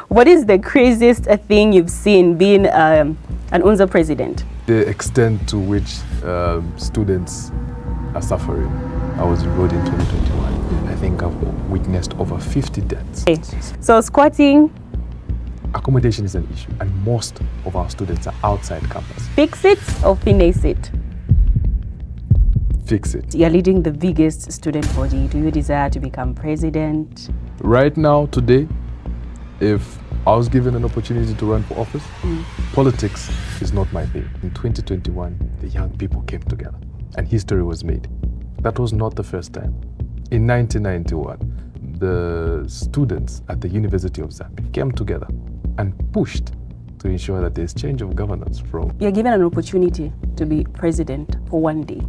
What is the craziest thing you've seen being an UNZA president? The extent to which students are suffering. I was enrolled in 2021. I think I've witnessed over 50 deaths. Okay. So squatting. Accommodation is an issue, and most of our students are outside campus. Fix it or finesse it? Fix it. You're leading the biggest student body. Do you desire to become president? Right now, today, if I was given an opportunity to run for office, politics is not my thing. In 2021, the young people came together and history was made. That was not the first time. In 1991, the students at the University of Zambia came together and pushed to ensure that there's change of governance from... You're given an opportunity to be president for one day.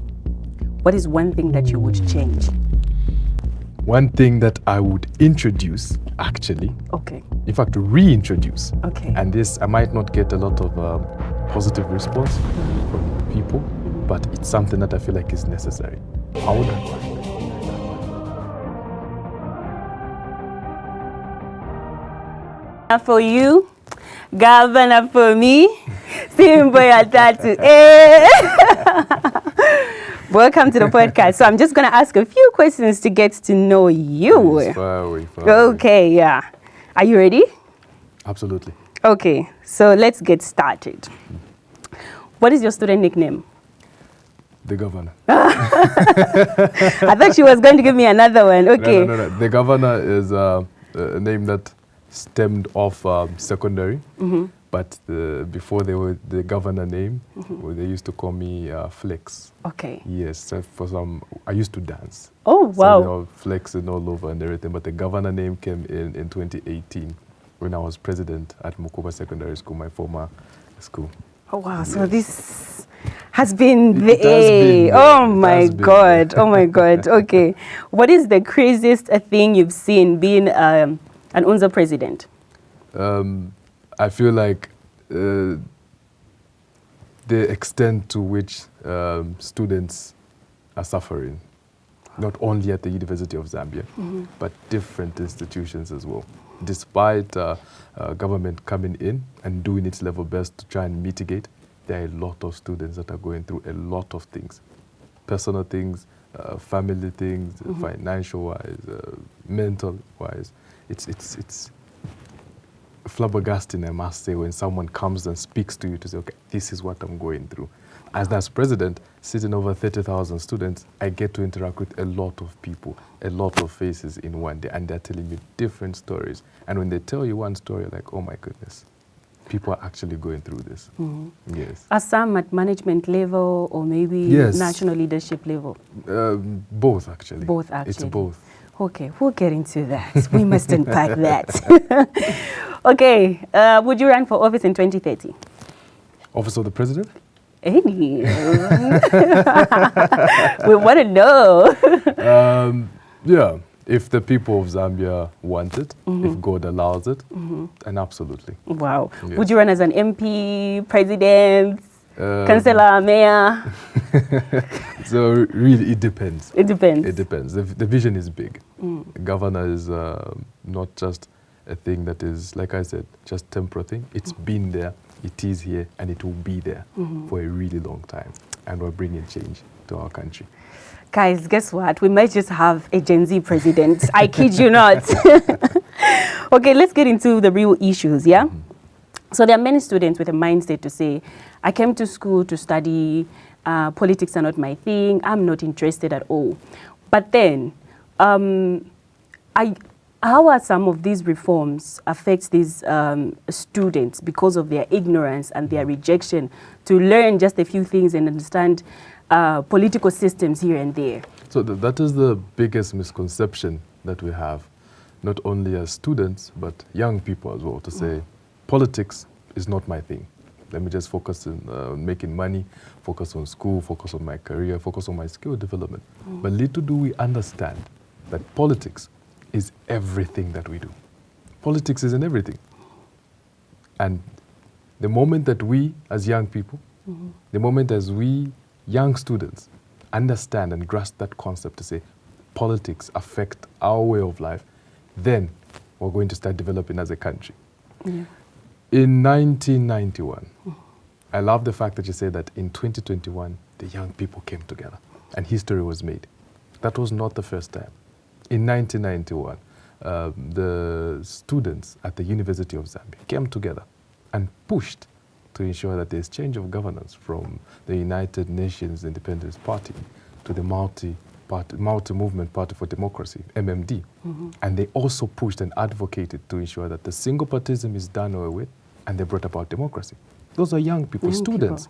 What is one thing that you would change? One thing that I would introduce, actually. Okay. In fact, reintroduce. Okay. And this, I might not get a lot of positive response from people, but it's something that I feel like is necessary. How would I? For you, governor for me, Simbo ya tatu. Welcome to the podcast. So I'm just going to ask a few questions to get to know you. Far away. Okay, yeah. Are you ready? Absolutely. Okay, so let's get started. What is your student nickname? The governor. I thought she was going to give me another one. Okay. No. The governor is a name that stemmed off secondary. But before they were the governor name, they used to call me Flex. Okay. Yes, I used to dance. Oh, wow. So they were flexing all over and everything. But the governor name came in 2018 when I was president at Mukuba Secondary School, my former school. Oh, wow. Yes. So this has been oh my God. Okay. What is the craziest thing you've seen being an UNZA president? I feel like the extent to which students are suffering, not only at the University of Zambia, but different institutions as well. Despite government coming in and doing its level best to try and mitigate, there are a lot of students that are going through a lot of things, personal things, family things, financial-wise, mental-wise. It's flabbergasting, I must say, when someone comes and speaks to you to say, okay, this is what I'm going through. As president, sitting over 30,000 students, I get to interact with a lot of people, a lot of faces in one day, and they're telling me different stories. And when they tell you one story, you're like, oh my goodness, people are actually going through this. Yes. Are some at management level or maybe national leadership level? Both, actually. Both, actually. It's both. Okay, we'll get into that. We must unpack that. Okay, would you run for office in 2030? Office of the president? Hey. We want to know. Yeah, if the people of Zambia want it, if God allows it, then absolutely. Wow. Yes. Would you run as an MP, president, councillor, mayor? So really, it depends. It depends. It depends. The vision is big. Governor is not just a thing that is, like I said, just temporary thing. It's been there, it is here, and it will be there for a really long time. And we're bringing change to our country. Guys, guess what? We might just have a Gen Z president. I kid you not. Okay, let's get into the real issues, yeah? So there are many students with a mindset to say, I came to school to study, politics are not my thing, I'm not interested at all. But then, how are some of these reforms affect these students because of their ignorance and their rejection to learn just a few things and understand political systems here and there? So that is the biggest misconception that we have, not only as students, but young people as well, to say, politics is not my thing. Let me just focus on making money, focus on school, focus on my career, focus on my skill development. But little do we understand that politics is everything that we do. Politics is in everything. And the moment that we, as young people, the moment as we, young students, understand and grasp that concept to say politics affect our way of life, then we're going to start developing as a country. In 1991, I love the fact that you say that in 2021, the young people came together and history was made. That was not the first time. In 1991, the students at the University of Zambia came together and pushed to ensure that there's change of governance from the United Nations Independence Party to the Multi-Movement Party for Democracy, MMD. And they also pushed and advocated to ensure that the single partyism is done away with, and they brought about democracy. Those are young people, students.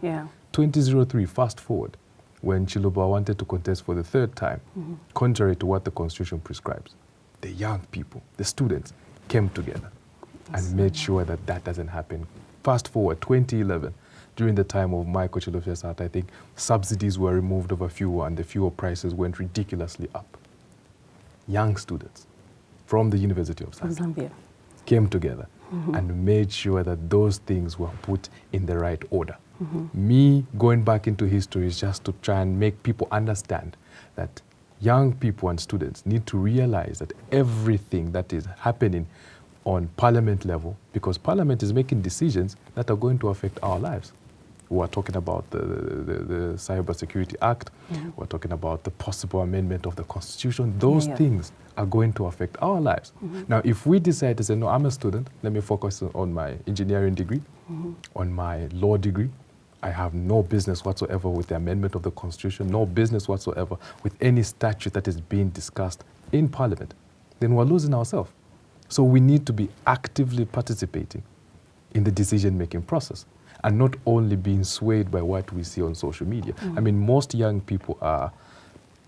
2003, fast forward, when Chiluba wanted to contest for the third time, contrary to what the Constitution prescribes. The young people, the students, came together and made sure that that doesn't happen. Fast forward, 2011, during the time of Michael Chilufya's, I think subsidies were removed of a fuel and the fuel prices went ridiculously up. Young students from the University of Zambia came together and made sure that those things were put in the right order. Me going back into history is just to try and make people understand that young people and students need to realize that everything that is happening on parliament level, because parliament is making decisions that are going to affect our lives. We're talking about the Cyber Security Act. We're talking about the possible amendment of the Constitution. Those things are going to affect our lives. Now, if we decide to say, no, I'm a student, let me focus on my engineering degree, on my law degree. I have no business whatsoever with the amendment of the Constitution, no business whatsoever with any statute that is being discussed in Parliament. Then we're losing ourselves. So we need to be actively participating in the decision-making process and not only being swayed by what we see on social media. I mean, most young people are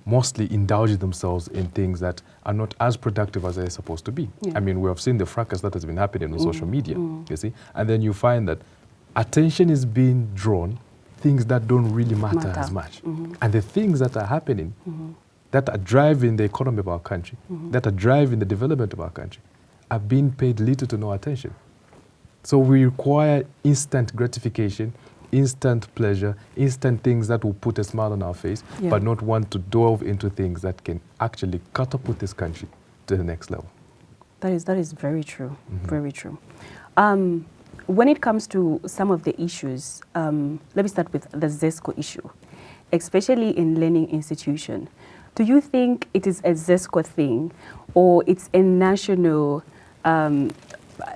mostly indulging themselves in things that are not as productive as they're supposed to be. I mean, we have seen the fracas that has been happening on social media, you see? And then you find that attention is being drawn, things that don't really matter as much. And the things that are happening, that are driving the economy of our country, that are driving the development of our country, are being paid little to no attention. So we require instant gratification, instant pleasure, instant things that will put a smile on our face, but not want to delve into things that can actually catapult this country to the next level. That is very true, very true. When it comes to some of the issues, let me start with the ZESCO issue, especially in learning institution. Do you think it is a ZESCO thing or it's a national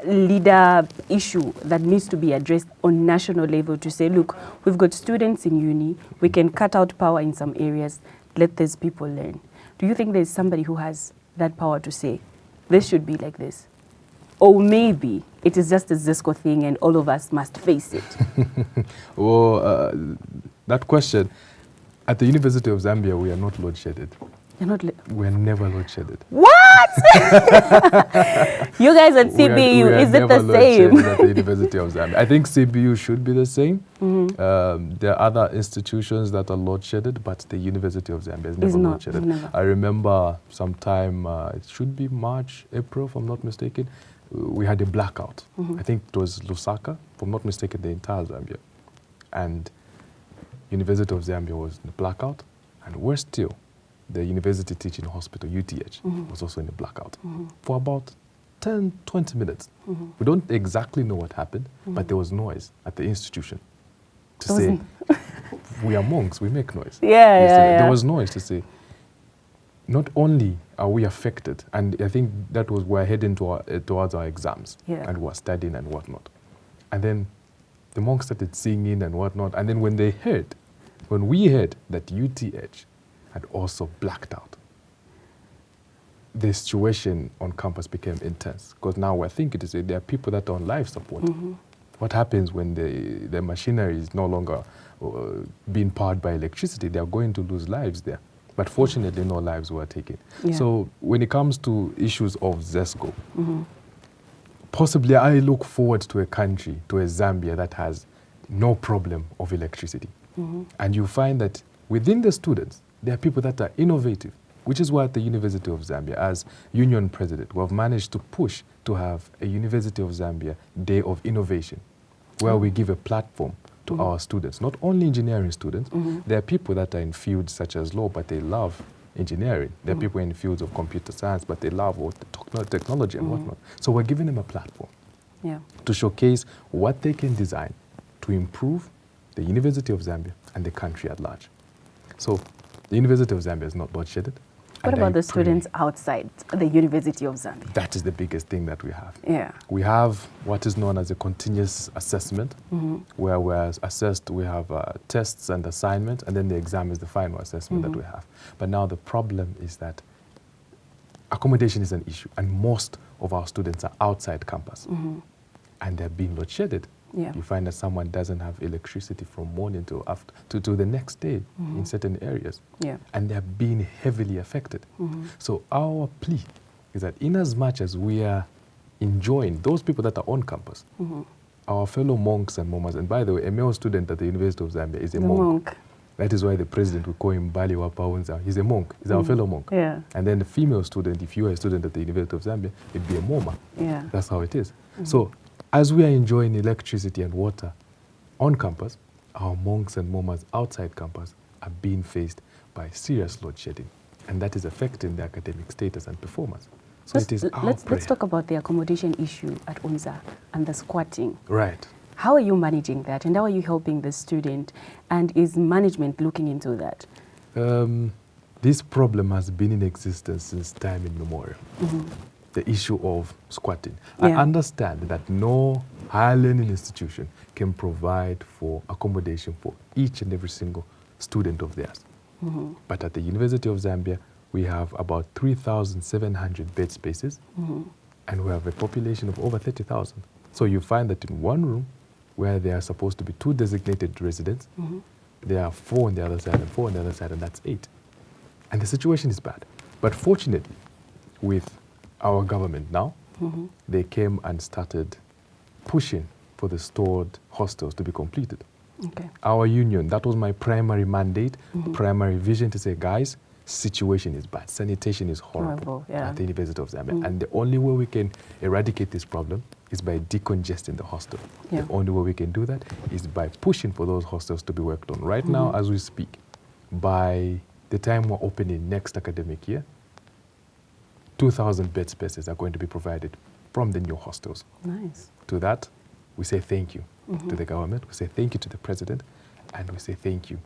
leader issue that needs to be addressed on national level to say, look, we've got students in uni, we can cut out power in some areas, let these people learn. Do you think there's somebody who has that power to say, this should be like this? Or maybe it is just a ZESCO thing and all of us must face it? Well, that question, at the University of Zambia, we are not load-shedded. We're never load-shedded. What? You guys at CBU, is it the same? At the University of Zambia. I think CBU should be the same. There are other institutions that are load-shedded, but the University of Zambia is never load-shedded. I remember sometime, it should be March, April, if I'm not mistaken, we had a blackout. I think it was Lusaka, if I'm not mistaken, the entire Zambia. And University of Zambia was in the blackout, and worse still, the University Teaching Hospital, UTH, was also in the blackout for about 10, 20 minutes. We don't exactly know what happened, but there was noise at the institution to say, we are monks, we make noise. There was noise to say, not only are we affected, and I think that was we're heading towards our exams, and we're studying and whatnot. And then the monks started singing and whatnot, and then when we heard that UTH had also blacked out, the situation on campus became intense, because now we're thinking to say there are people that are on life support. What happens when the machinery is no longer being powered by electricity? They are going to lose lives there. But fortunately, no lives were taken. So when it comes to issues of ZESCO, possibly I look forward to a country, to a Zambia that has no problem of electricity. And you find that within the students, there are people that are innovative, which is why at the University of Zambia, as union president, we have managed to push to have a University of Zambia Day of Innovation, where we give a platform to our students, not only engineering students. There are people that are in fields such as law, but they love engineering. There are people in fields of computer science, but they love technology and whatnot. So we're giving them a platform to showcase what they can design to improve the University of Zambia and the country at large. So the University of Zambia is not load-shedded. What about the students outside the University of Zambia? That is the biggest thing that we have. Yeah. We have what is known as a continuous assessment, where we're assessed, we have tests and assignments, and then the exam is the final assessment that we have. But now the problem is that accommodation is an issue, and most of our students are outside campus, and they're being load-shedded. Yeah. You find that someone doesn't have electricity from morning till after to the next day in certain areas, and they're being heavily affected. So our plea is that in as much as we are enjoying those people that are on campus, our fellow monks and momas, and by the way, a male student at the University of Zambia is a monk. That is why the president will call him Bali Wapaunza. He's a monk. He's our fellow monk. Yeah. And then the female student, if you are a student at the University of Zambia, it'd be a moma. Yeah. That's how it is. So as we are enjoying electricity and water on campus, our monks and momas outside campus are being faced by serious load shedding, and that is affecting their academic status and performance. So let's talk about the accommodation issue at UNZA and the squatting. Right. How are you managing that, and how are you helping the student, and is management looking into that? This problem has been in existence since time immemorial. The issue of squatting. I understand that no higher learning institution can provide for accommodation for each and every single student of theirs. But at the University of Zambia, we have about 3,700 bed spaces, and we have a population of over 30,000. So you find that in one room, where there are supposed to be 2 designated residents, there are 4 on the other side and 4 on the other side, and that's 8. And the situation is bad. But fortunately, with our government now, they came and started pushing for the stored hostels to be completed. Okay. Our union, that was my primary mandate, primary vision to say, guys, situation is bad. Sanitation is horrible at the University of Zambia. And the only way we can eradicate this problem is by decongesting the hostel. The only way we can do that is by pushing for those hostels to be worked on. Right now, as we speak, by the time we're opening next academic year, 2,000 bed spaces are going to be provided from the new hostels. Nice. To that, we say thank you to the government, we say thank you to the president, and we say thank you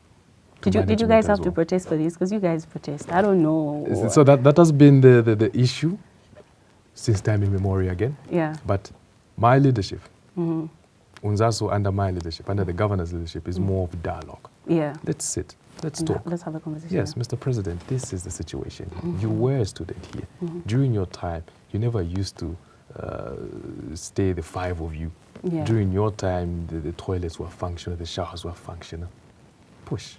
to Did you guys have to protest for this? Because you guys protest. I don't know. So that has been the issue since time immemorial again. Yeah. But my leadership, UNZASU under my leadership, under the governor's leadership, is more of dialogue. Yeah. Let's sit. Let's talk. Let's have a conversation. Yes, Mr. President, this is the situation. You were a student here. During your time, you never used to stay the 5 of you. Yeah. During your time, the toilets were functional, the showers were functional. Push.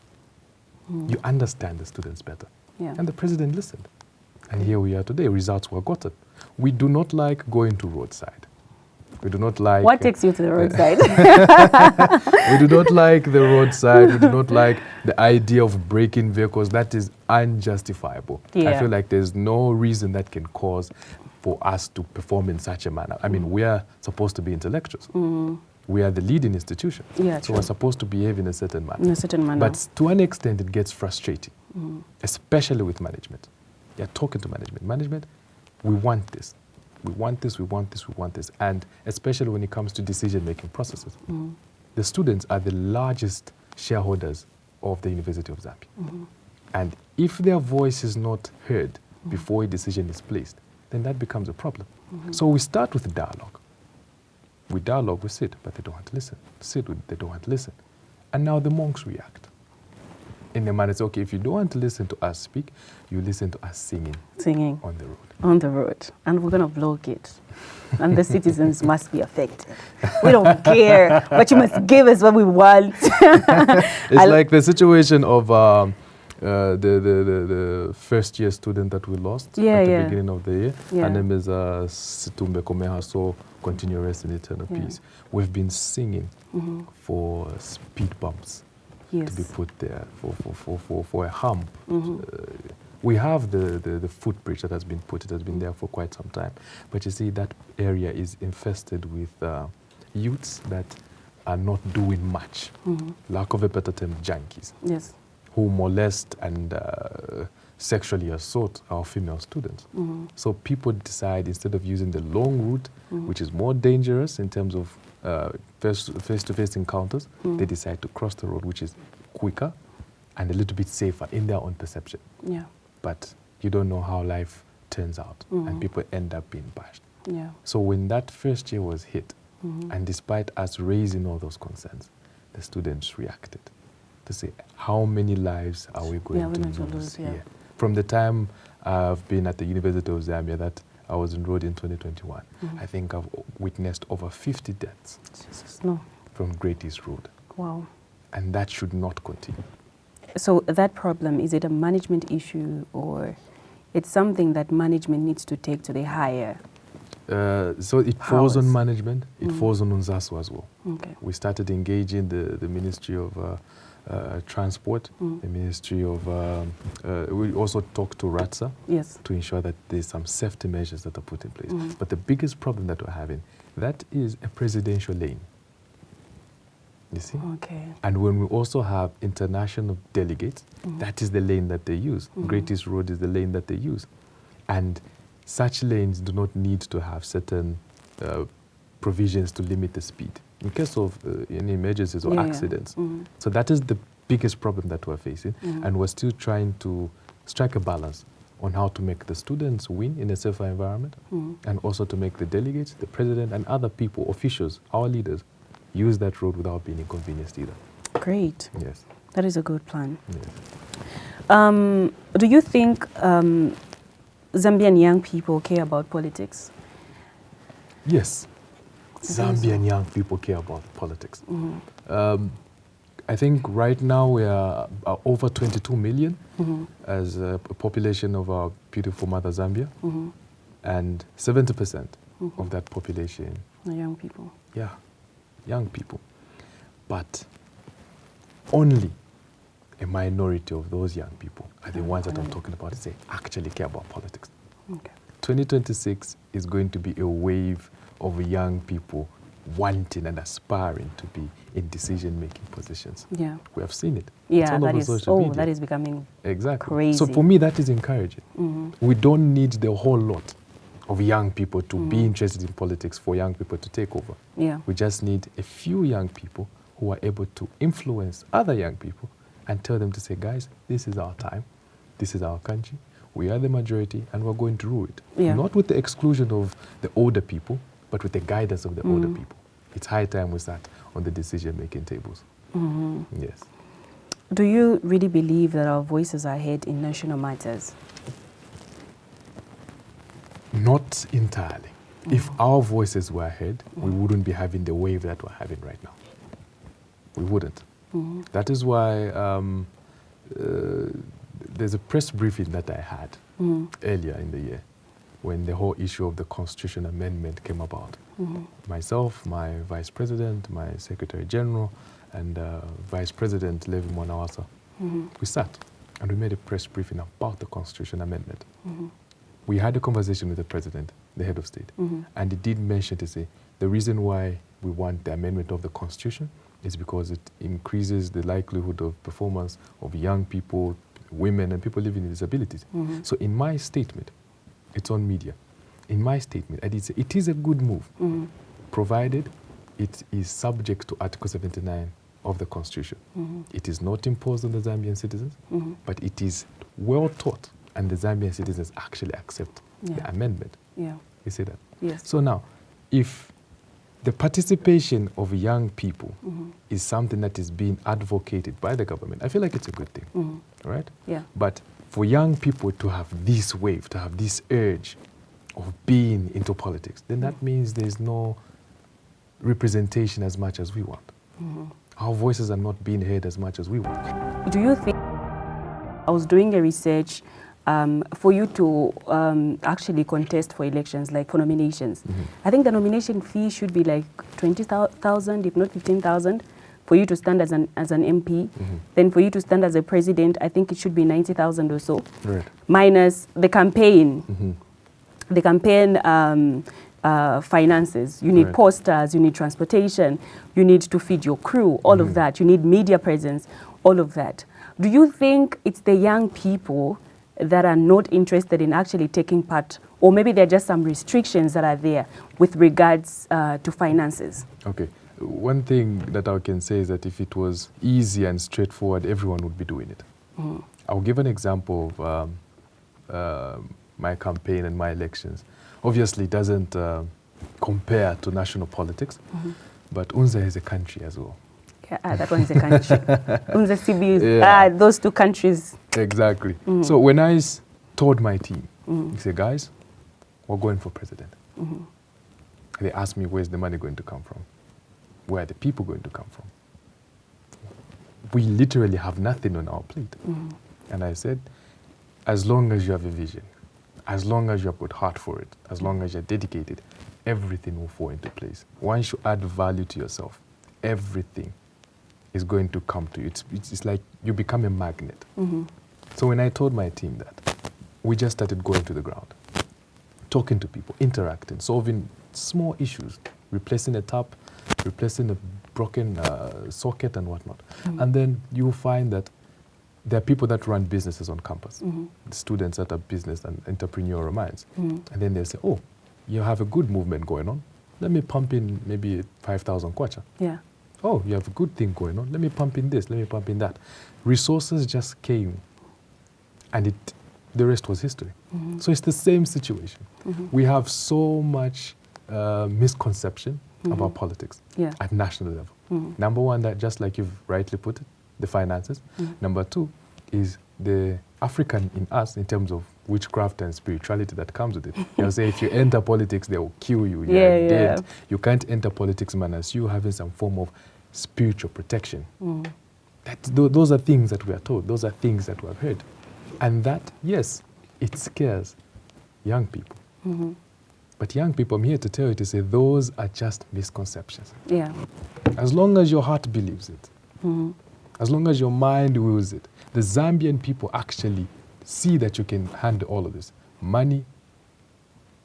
You understand the students better. Yeah. And the president listened. And here we are today. Results were gotten. We do not like going to roadside. We do not like... What takes you to the roadside? We do not like the roadside. We do not like the idea of breaking vehicles. That is unjustifiable. Yeah. I feel like there's no reason that can cause for us to perform in such a manner. I mean, we are supposed to be intellectuals. We are the leading institution. Yeah, so we're supposed to behave in a certain manner. In a certain manner. But to an extent, it gets frustrating, especially with management. You're talking to management. Management, we want this. We want this, we want this, we want this. And especially when it comes to decision-making processes. The students are the largest shareholders of the University of Zambia. And if their voice is not heard before a decision is placed, then that becomes a problem. So we start with dialogue. We dialogue, we sit, but they don't want to listen. They don't want to listen. And now the monks react. In the manner, it's okay, if you don't want to listen to us speak, you listen to us singing. Singing. On the road. On the road. And we're going to block it. And the citizens must be affected. We don't care, but you must give us what we want. It's like the situation of the first year student that we lost at the beginning of the year. Her name is Situmbe Komehaso, continue rest in eternal peace. We've been singing for speed bumps. To be put there for a hump. We have the footbridge that has been put. It has been there for quite some time. But you see, that area is infested with youths that are not doing much. Lack of a better term, junkies. Yes. who molest and sexually assault our female students. So people decide, instead of using the long route, which is more dangerous in terms of face-to-face encounters, they decide to cross the road, which is quicker and a little bit safer in their own perception. Yeah. But you don't know how life turns out, and people end up being bashed. Yeah. So when that first year was hit, and despite us raising all those concerns, the students reacted to say, how many lives are we going to lose here? From the time I've been at the University of Zambia, that I was enrolled in 2021, I think I've witnessed over 50 deaths from Great East Road. Wow. And that should not continue. So that problem, is it a management issue, or it's something that management needs to take to the higher? So it falls on management, it falls on UNZASU as well. Okay. We started engaging the Ministry of Transport, the Ministry of, we also talked to RATSA to ensure that there's some safety measures that are put in place. But the biggest problem that we're having, that is a presidential lane. You see? Okay. And when we also have international delegates, that is the lane that they use. Great East Road is the lane that they use. And such lanes do not need to have certain provisions to limit the speed in case of any emergencies or accidents. So that is the biggest problem that we're facing. And we're still trying to strike a balance on how to make the students win in a safer environment, and also to make the delegates, the president, and other people, officials, our leaders, use that road without being inconvenienced either. Great. Yes. That is a good plan. Yes. Do you think Zambian young people care about politics? Yes. Zambian young people care about politics. I think right now we are over 22 million as a population of our beautiful mother Zambia, and 70% of that population are young people. Yeah, young people. But only a minority of those young people are the ones that I'm talking about that actually care about politics. Okay. 2026 is going to be a wave of young people wanting and aspiring to be in decision-making positions. Yeah. We have seen it. Yeah, it's all over social media. That is becoming crazy. So for me, that is encouraging. We don't need the whole lot of young people to be interested in politics for young people to take over. Yeah. We just need a few young people who are able to influence other young people and tell them to say, guys, this is our time, this is our country, we are the majority, and we're going to rule it. Yeah. Not with the exclusion of the older people, but with the guidance of the older people. It's high time we start on the decision-making tables. Yes. Do you really believe that our voices are heard in national matters? Not entirely. If our voices were heard, we wouldn't be having the wave that we're having right now. We wouldn't. That is why there's a press briefing that I had earlier in the year when the whole issue of the Constitution Amendment came about. Myself, my Vice President, my Secretary General, and Vice President Levi Mwanawasa, we sat and we made a press briefing about the Constitution Amendment. We had a conversation with the President, the head of state, and he did mention to say the reason why we want the amendment of the Constitution is because it increases the likelihood of performance of young people, women, and people living with disabilities. So in my statement, it's on media. In my statement, I did say it is a good move, provided it is subject to Article 79 of the Constitution. It is not imposed on the Zambian citizens, but it is well taught, and the Zambian citizens actually accept the amendment. Yeah. You see that? Yes. So now, if the participation of young people is something that is being advocated by the government, I feel like it's a good thing, right? Yeah. But for young people to have this wave, to have this urge of being into politics, then that means there's no representation as much as we want. Our voices are not being heard as much as we want. Do you think, I was doing a research for you to actually contest for elections, like for nominations. I think the nomination fee should be like 20,000, if not 15,000, for you to stand as an MP. Then for you to stand as a president, I think it should be 90,000 or so, minus the campaign. The campaign finances. You need posters, you need transportation, you need to feed your crew, all of that. You need media presence, all of that. Do you think it's the young people that are not interested in actually taking part, or maybe there are just some restrictions that are there with regards to finances? Okay. One thing that I can say is that if it was easy and straightforward, everyone would be doing it. I'll give an example of my campaign and my elections. Obviously, it doesn't compare to national politics, but UNZA is a country as well. Yeah, that one's a country. UNZASU, those two countries. Exactly. So when I told my team, I said, guys, we're going for president. They asked me, where's the money going to come from? Where are the people going to come from? We literally have nothing on our plate. And I said, as long as you have a vision, as long as you have got heart for it, as long as you're dedicated, everything will fall into place. Once you add value to yourself, everything is going to come to you. It's like you become a magnet. So when I told my team that, we just started going to the ground, talking to people, interacting, solving small issues, replacing a tap, replacing a broken socket and whatnot. And then you'll find that there are people that run businesses on campus, students that have business and entrepreneurial minds. And then they say, oh, you have a good movement going on. Let me pump in maybe 5,000 kwacha. Yeah. Oh, you have a good thing going on. Let me pump in this, let me pump in that. Resources just came and the rest was history. So it's the same situation. We have so much misconception about politics at national level. Number one, that just like you've rightly put it, the finances. Number two is the African in us in terms of witchcraft and spirituality that comes with it. They'll say if you enter politics, they will kill you. You're dead. You can't enter politics, man, as you having some form of spiritual protection. Those are things that we are told. Those are things that we have heard. And that, yes, it scares young people. But young people, I'm here to tell you to say those are just misconceptions. Yeah. As long as your heart believes it, as long as your mind wills it, the Zambian people actually see that you can handle all of this. Money,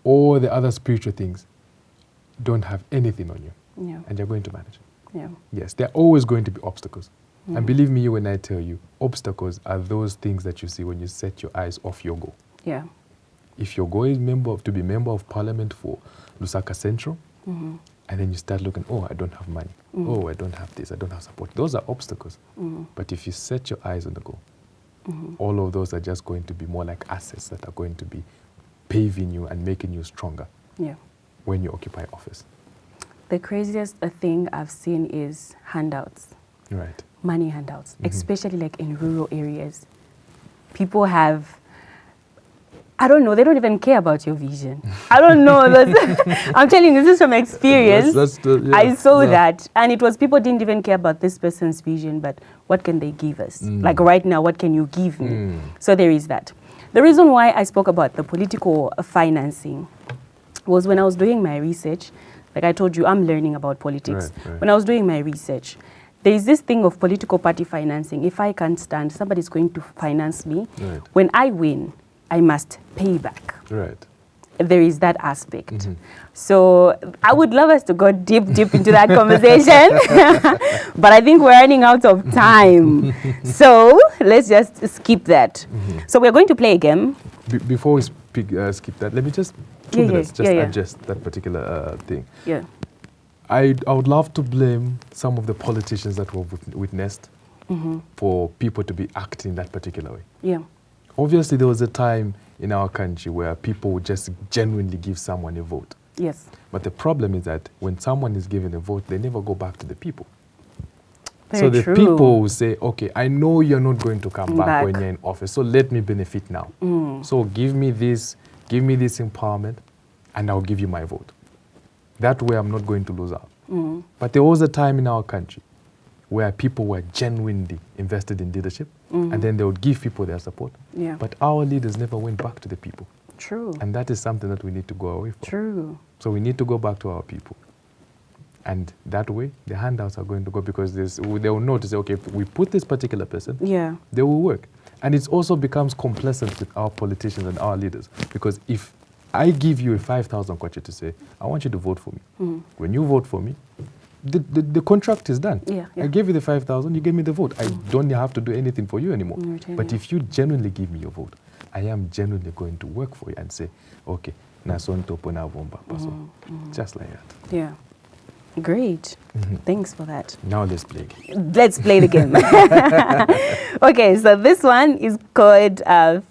all the other spiritual things don't have anything on you. And you're going to manage it. Yes, there are always going to be obstacles. And believe me when I tell you, obstacles are those things that you see when you set your eyes off your goal. If your goal is to be member of parliament for Lusaka Central, and then you start looking, oh, I don't have money. Oh, I don't have this, I don't have support. Those are obstacles. But if you set your eyes on the goal, all of those are just going to be more like assets that are going to be paving you and making you stronger when you occupy office. The craziest thing I've seen is handouts. Right. Money handouts, especially like in rural areas. People have, I don't know, they don't even care about your vision. I don't know. I'm telling you, this is from experience. I saw that. And it was people didn't even care about this person's vision, but what can they give us? Like right now, what can you give me? So there is that. The reason why I spoke about the political financing was when I was doing my research. Like I told you, I'm learning about politics. When I was doing my research, there is this thing of political party financing. If I can't stand, somebody's going to finance me. When I win, I must pay back. There is that aspect. So I would love us to go deep into that conversation, but I think we're running out of time. So let's just skip that. So we're going to play a game. Before we skip that, let me just 2 minutes adjust that particular thing. I would love to blame some of the politicians that were witnessed for people to be acting in that particular way. Obviously, there was a time in our country where people would just genuinely give someone a vote. But the problem is that when someone is given a vote, they never go back to the people. So the people will say, okay, I know you're not going to come back when you're in office, so let me benefit now. So give me this empowerment, and I'll give you my vote. That way I'm not going to lose out. But there was a time in our country where people were genuinely invested in leadership, and then they would give people their support. But our leaders never went back to the people. And that is something that we need to go away from. So we need to go back to our people. And that way, the handouts are going to go, because they will notice, okay, if we put this particular person, they will work. And it also becomes complacent with our politicians and our leaders, because if I give you a 5,000 kwacha to say, I want you to vote for me. When you vote for me, the contract is done. Yeah, yeah. I gave you the 5,000, you gave me the vote. I don't have to do anything for you anymore. But if you genuinely give me your vote, I am genuinely going to work for you and say, okay, nasonto pona vomba paso. Just like that. Yeah. Great. Thanks for that. Now let's play again. Let's play the game. Okay, so this one is called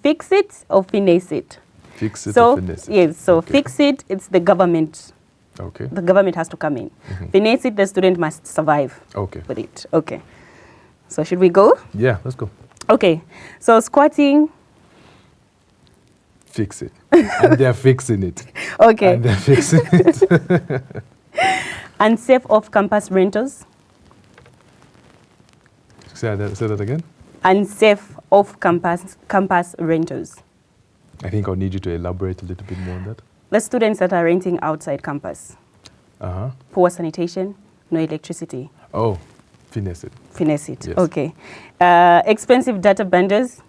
Fix It or Finesse It. Fix it So, or finesse it. yes, so Okay. fix it, it's the government. Okay. The government has to come in. Finesse it, the student must survive Okay. with it. Okay. So should we go? Yeah, let's go. Okay. So squatting. Fix it. And they're fixing it. Okay. And they're fixing it. Unsafe off-campus rentals. Say that again. Unsafe off-campus rentals. I think I'll need you to elaborate a little bit more on that. The students that are renting outside campus. Uh-huh. Poor sanitation, no electricity. Oh, finesse it. Finesse it. Yes. Okay. Expensive data bundles.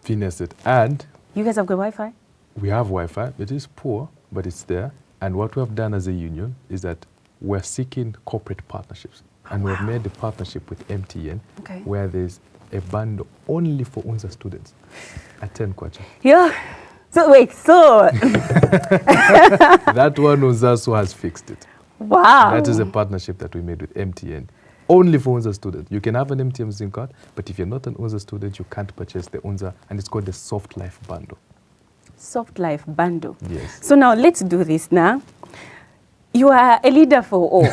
Finesse it. And You guys have good Wi-Fi? we have Wi-Fi. It is poor, but it's there. And what we have done as a union is that we're seeking corporate partnerships. And we've made a partnership with MTN, Okay. where there's a bundle only for UNZA students at 10 kwacha. Yeah. So wait, so That one UNZASU has fixed it. wow. That is a partnership that we made with MTN. Only for UNZA students. You can have an MTN SIM card, but if you're not an UNZA student, you can't purchase the UNZA, and it's called the Soft Life Bundle. Soft life bundle. Yes. So now let's do this now. You are a leader for all.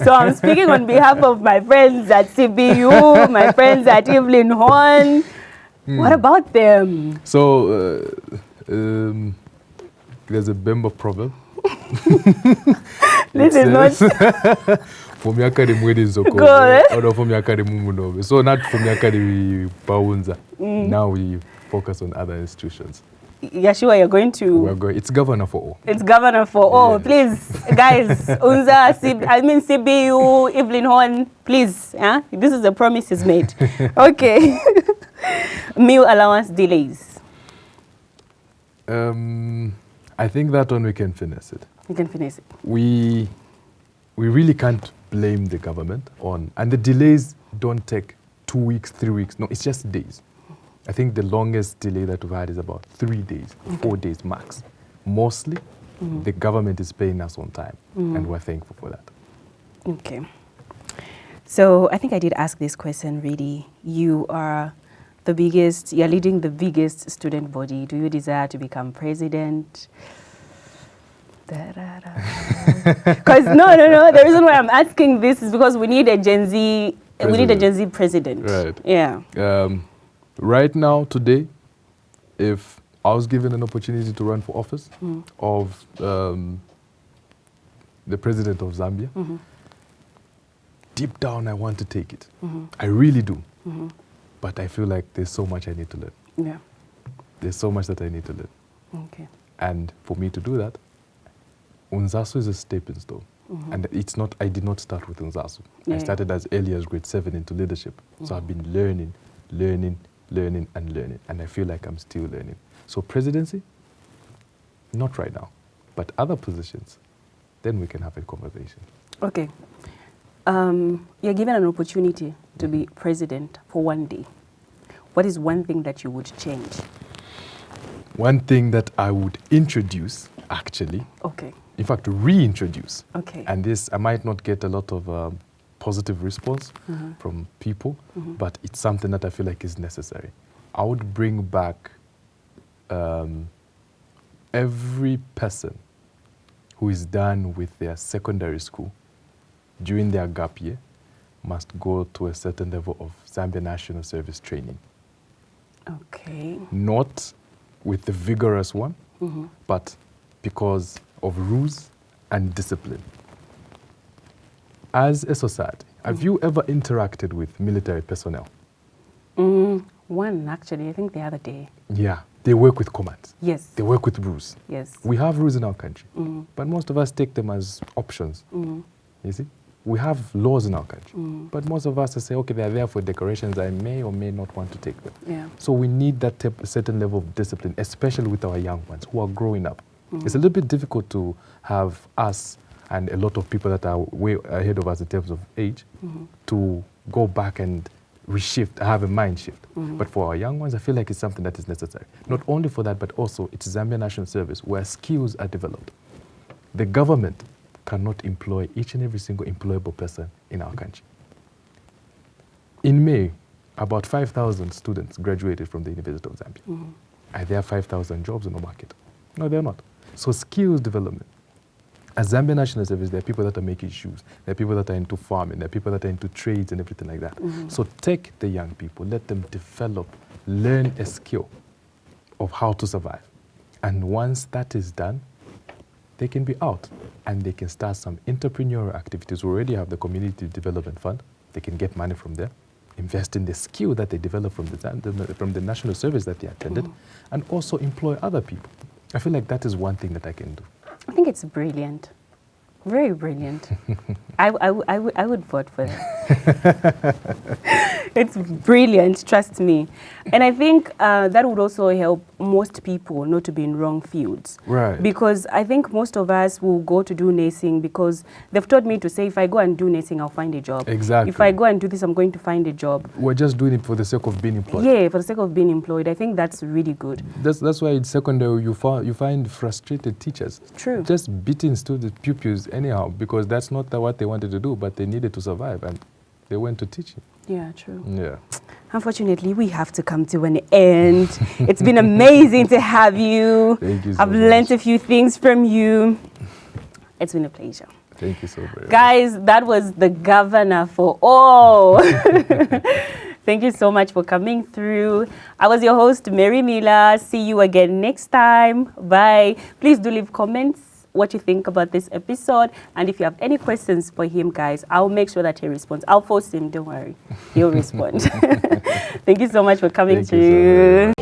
So I'm speaking on behalf of my friends at CBU, my friends at Evelyn Horn. What about them? So, there's a Bemba proverb. This is not... For myakari mwedi nzoko. Go, eh? Or for myakari mumunobe. So not for myakari paunza. Now we focus on other institutions. Yashua, you're going to... We're going. It's governor for all. It's governor for all. Yes. Please, guys, CBU, Evelyn Horn, please. Yeah? This is a promise is made. Okay. Meal allowance delays. I think that one we can finesse it. You can finish it. We really can't blame the government on, and the delays don't take 2 weeks, 3 weeks. No, it's just days. I think the longest delay that we've had is about 3 days, 4 days max. Mostly, the government is paying us on time, and we're thankful for that. Okay. So I think I did ask this question really. You are the biggest, you're leading the biggest student body. Do you desire to become president? Because no. The reason why I'm asking this is because we need a Gen Z, we need a Gen Z president. Right. Yeah. Right now, today, if I was given an opportunity to run for office of the president of Zambia, deep down I want to take it. I really do. But I feel like there's so much I need to learn. Yeah. There's so much that I need to learn. Okay. And for me to do that, UNZASU is a stepping stone. And it's not, I did not start with UNZASU. Yeah. I started as early as grade 7 into leadership. So I've been learning. And I feel like I'm still learning. So presidency, not right now. But other positions, then we can have a conversation. Okay. You're given an opportunity to be president for one day. What is one thing that you would change? One thing that I would introduce, actually, Okay. in fact, reintroduce. Okay. And this, I might not get a lot of positive response from people, but it's something that I feel like is necessary. I would bring back every person who is done with their secondary school during their gap year must go to a certain level of Zambia National Service training. Okay. Not with the vigorous one, but because of rules and discipline. As a society, have you ever interacted with military personnel? One, actually, I think the other day. Yeah, they work with commands. Yes. They work with rules. Yes. We have rules in our country, but most of us take them as options. You see? We have laws in our country, but most of us say, okay, they're there for decorations. I may or may not want to take them. Yeah. So we need that certain level of discipline, especially with our young ones who are growing up. It's a little bit difficult to have us and a lot of people that are way ahead of us in terms of age to go back and reshift, have a mind shift. But for our young ones, I feel like it's something that is necessary. Not only for that, but also it's Zambia National Service where skills are developed. The government cannot employ each and every single employable person in our country. In May, about 5,000 students graduated from the University of Zambia. Are there 5,000 jobs in the market? No, they're not. So skills development. At Zambia National Service, there are people that are making shoes. There are people that are into farming. There are people that are into trades and everything like that. So take the young people, let them develop, learn a skill of how to survive. And once that is done, they can be out and they can start some entrepreneurial activities. We already have the Community Development Fund. They can get money from there, invest in the skill that they develop from the national service that they attended, and also employ other people. I feel like that is one thing that I can do. I think it's brilliant. Very brilliant. I would vote for that. It's brilliant, trust me. And I think that would also help most people not to be in wrong fields. Right. Because I think most of us will go to do nursing because they've taught me to say, if I go and do nursing, I'll find a job. Exactly. If I go and do this, I'm going to find a job. We're just doing it for the sake of being employed. Yeah, for the sake of being employed. I think that's really good. That's why in secondary you find frustrated teachers. True. Just beating student pupils anyhow because that's not what they wanted to do, but they needed to survive and they went to teaching. Yeah, true. Yeah. Unfortunately, we have to come to an end. It's been amazing to have you. Thank you so I've much. learned a few things from you. It's been a pleasure. Thank you so very much. Guys, that was the governor for all. Thank you so much for coming through. I was your host, Mary Miller. See you again next time. Bye. Please do leave comments what you think about this episode. And if you have any questions for him, guys, I'll make sure that he responds. I'll force him, don't worry. He'll respond. Thank you so much for coming through.